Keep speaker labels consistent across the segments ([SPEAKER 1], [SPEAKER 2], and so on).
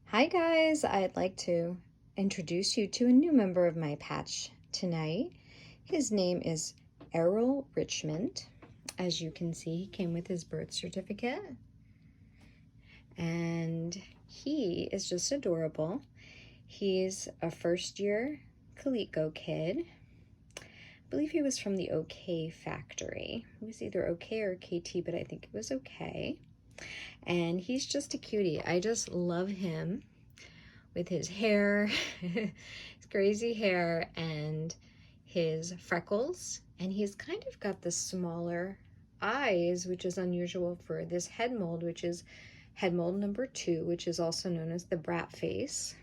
[SPEAKER 1] Hi guys, I'd like to introduce you to a new member of my patch tonight. His name is Errol Richmond. As you can see, he came with his birth certificate. And he is just adorable. He's a first-year Calico kid. I believe he was from the OK factory. It was either OK or KT, but I think it was OK. And he's just a cutie. I just love him with his hair, his crazy hair, and his freckles. And he's kind of got the smaller eyes, which is unusual for this head mold, which is head mold number 2, which is also known as the Brat face.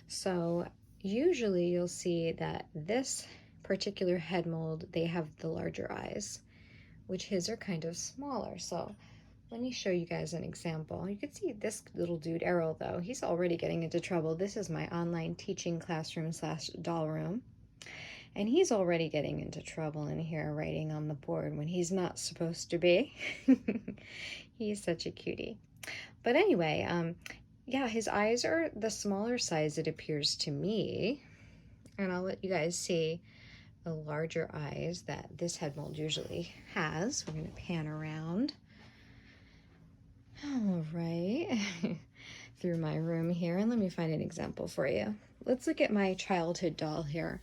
[SPEAKER 1] So usually you'll see that this particular head mold, they have the larger eyes, which his are kind of smaller. So let me show you guys an example. You can see this little dude, Errol, though. He's already getting into trouble. This is my online teaching classroom / doll room. And he's already getting into trouble in here writing on the board when he's not supposed to be. He's such a cutie. But anyway, yeah, his eyes are the smaller size, it appears to me. And I'll let you guys see the larger eyes that this head mold usually has. We're going to pan around. All right, through my room here, and let me find an example for you. Let's look at my childhood doll here.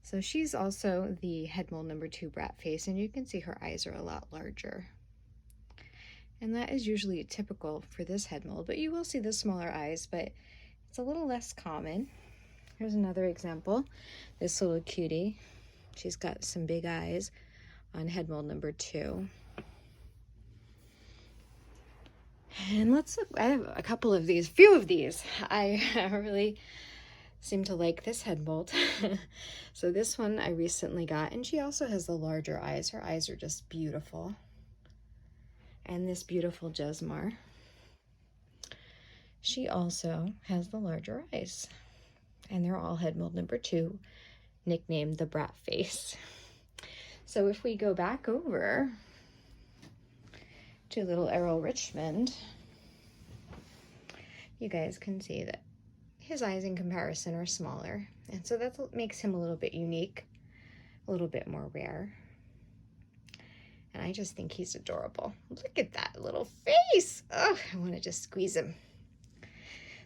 [SPEAKER 1] So she's also the head mold number 2 Brat face, and you can see her eyes are a lot larger. And that is usually typical for this head mold, but you will see the smaller eyes, but it's a little less common. Here's another example. This little cutie, she's got some big eyes on head mold number 2. And let's look, I have a couple of these, few of these. I really seem to like this head mold. So this one I recently got, and she also has the larger eyes. Her eyes are just beautiful. And this beautiful Jesmar, she also has the larger eyes. And they're all head mold number 2, nicknamed the Brat face. So if we go back over to little Errol Richmond, you guys can see that his eyes in comparison are smaller. And so that's what makes him a little bit unique, a little bit more rare. And I just think he's adorable. Look at that little face. Oh, I want to just squeeze him.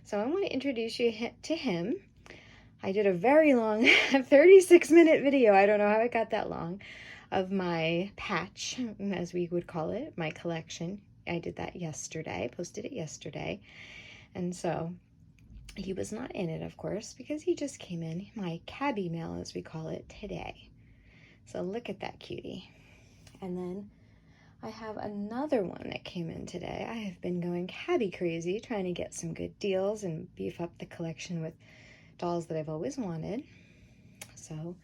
[SPEAKER 1] So I want to introduce you to him. I did a very long 36-minute video. I don't know how it got that long, of my patch, as we would call it, my collection. I did that yesterday, posted it yesterday. And so he was not in it, of course, because he just came in, my Cabbie mail, as we call it, today. So look at that cutie. And then I have another one that came in today. I have been going Cabbie crazy, trying to get some good deals and beef up the collection with dolls that I've always wanted. So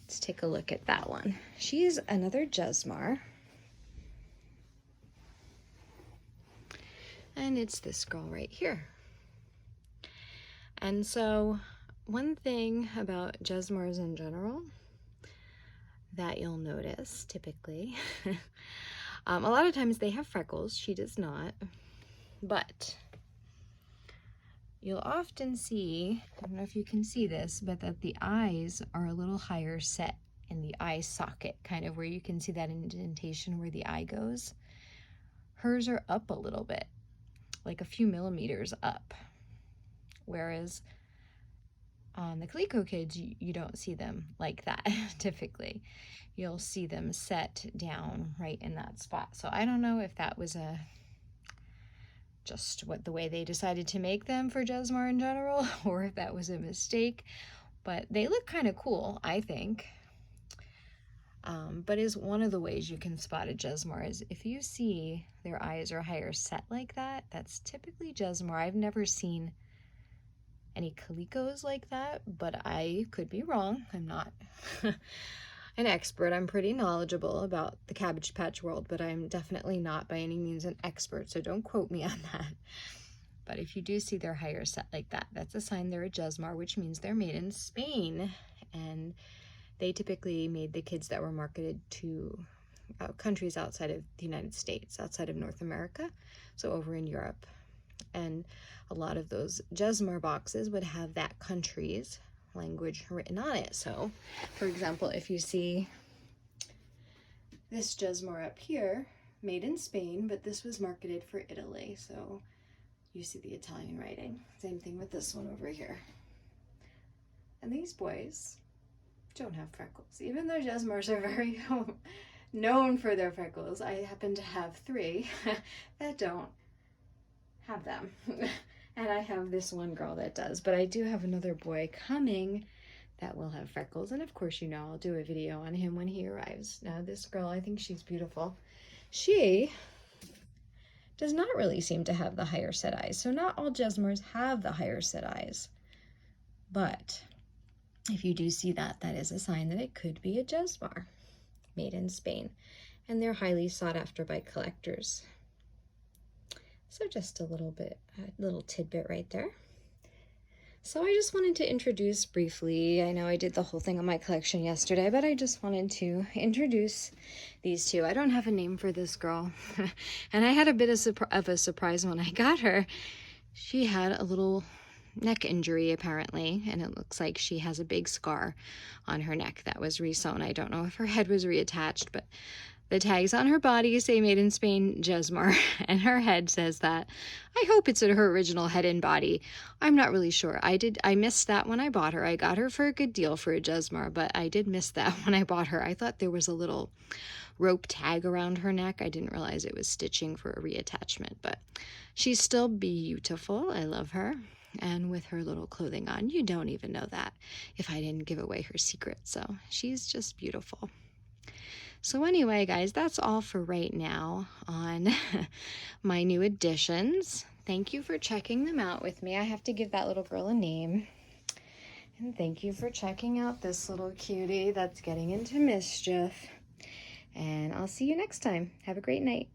[SPEAKER 1] let's take a look at that one. She is another Jesmar. And it's this girl right here. And so one thing about Jesmars in general that you'll notice typically, a lot of times they have freckles. She does not. But you'll often see, I don't know if you can see this, but that the eyes are a little higher set in the eye socket, kind of where you can see that indentation where the eye goes. Hers are up a little bit, like a few millimeters up. Whereas on the Calico kids, you don't see them like that typically. You'll see them set down right in that spot. So I don't know if that was just the way they decided to make them for Jesmar in general, or if that was a mistake, but they look kind of cool, I think. But is one of the ways you can spot a Jesmar is if you see their eyes are higher set like that, that's typically Jesmar. I've never seen any Calicos like that, but I could be wrong. I'm not an expert. I'm pretty knowledgeable about the Cabbage Patch world, but I'm definitely not by any means an expert, so don't quote me on that. But if you do see their higher set like that, that's a sign they're a Jesmar, which means they're made in Spain. And they typically made the kids that were marketed to countries outside of the United States, outside of North America, so over in Europe. And a lot of those Jesmar boxes would have that country's language written on it. So, for example, if you see this Jesmar up here, made in Spain, but this was marketed for Italy, so you see the Italian writing. Same thing with this one over here. And these boys don't have freckles. Even though Jesmars are very known for their freckles, I happen to have 3 that don't have them. And I have this one girl that does, but I do have another boy coming that will have freckles. And of course, you know, I'll do a video on him when he arrives. Now this girl, I think she's beautiful. She does not really seem to have the higher set eyes. So not all Jesmars have the higher set eyes, but if you do see that, that is a sign that it could be a Jesmar made in Spain, and they're highly sought after by collectors. So just a little tidbit right there. So I just wanted to introduce briefly, I know I did the whole thing on my collection yesterday, but I just wanted to introduce these two. I don't have a name for this girl, and I had a bit of a surprise when I got her. She had a little neck injury apparently, and it looks like she has a big scar on her neck that was resewn. I don't know if her head was reattached, but the tags on her body say made in Spain Jesmar, and her head says that. I hope it's her original head and body. I'm not really sure. I missed that when I bought her. I got her for a good deal for a Jesmar, but I did miss that when I bought her. I thought there was a little rope tag around her neck. I didn't realize it was stitching for a reattachment, but she's still beautiful. I love her. And with her little clothing on, you don't even know that if I didn't give away her secret. So she's just beautiful. So anyway, guys, that's all for right now on my new additions. Thank you for checking them out with me. I have to give that little girl a name. And thank you for checking out this little cutie that's getting into mischief. And I'll see you next time. Have a great night.